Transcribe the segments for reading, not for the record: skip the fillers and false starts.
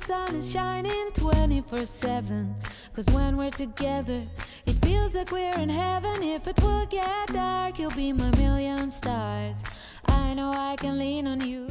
sun is shining 24/7. Cause when we're together, it feels like we're in heaven. If it will get dark, you'll be my million stars. I know I can lean on you.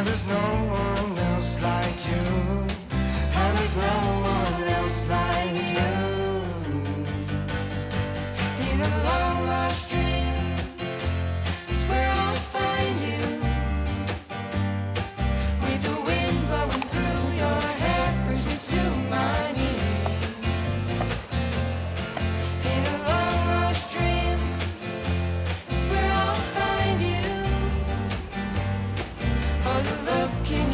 There's no one else like you, and there's no one else like you. In a long lost dream is where I'll find you, with the wind blowing through your hair, brings me to my knees. In a long lost dream is where I'll find you. Oh, the look in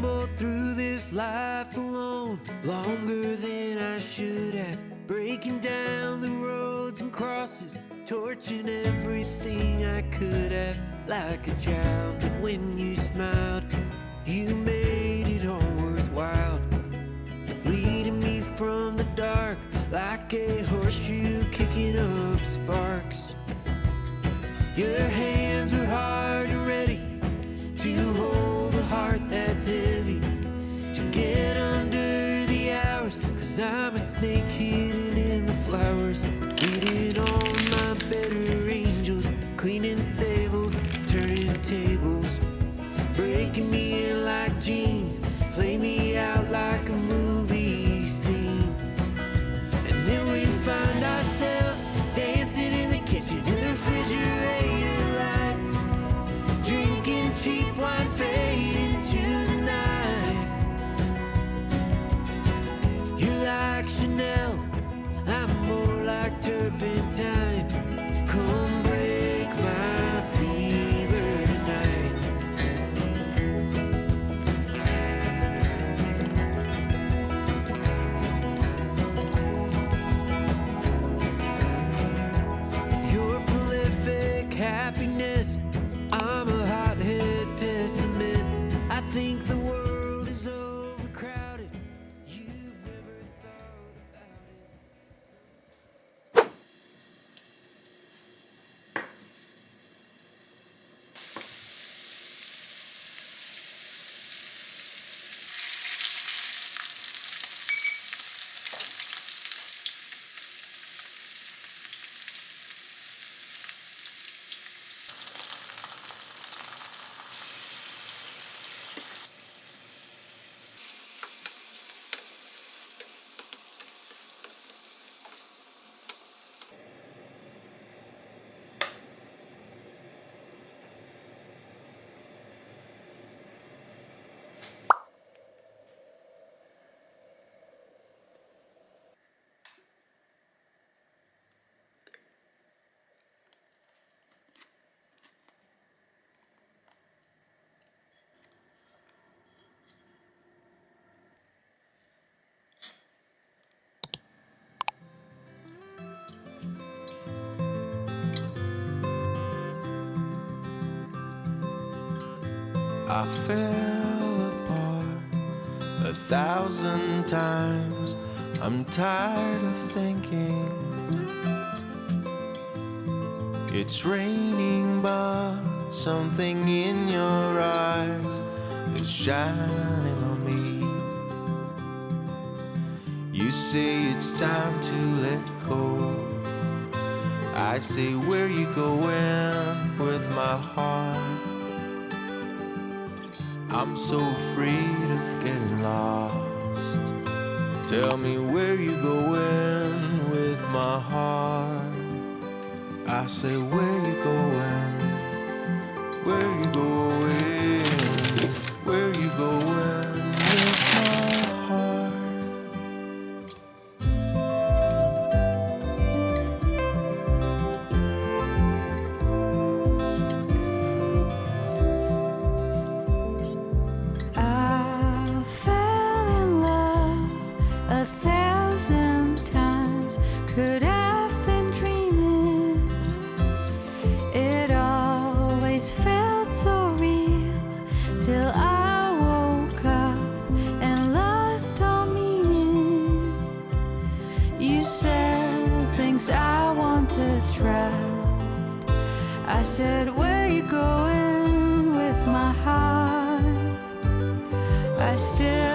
stumbled through this life alone, longer than I should have, breaking down the roads and crosses, torching everything I could have, like a child. But when you smiled, you made it all worthwhile, leading me from the dark like a horseshoe kicking up sparks. Your hands were hard and ready to hold a heart that's heavy, to get under the hours, 'cause I'm a snake hidden in the flowers, waiting on my better angels, cleaning stables, turning tables, breaking me in like jeans, play me out like a movie scene. And then we find ourselves dancing in the kitchen, in the refrigerator light, drinking cheap wine, fade into the night. You're like Chanel, I'm more like turpentine. Come break my fever tonight. Your prolific happiness, I'm a hothead pessimist. I think the world is overcrowded. You've never thought about it. I fell apart 1,000 times. I'm tired of thinking it's raining, but something in your eyes is shining on me. You say it's time to let go. I say, where you going with my heart? I'm so afraid of getting lost. Tell me where you going with my heart. I say, where you going? Where you going? Where you going with my heart? I fell in love 1,000 times. Could have been dreaming. It always felt so real till I woke up and lost all meaning. You said things I want to trust. I said, where you going with my heart? I still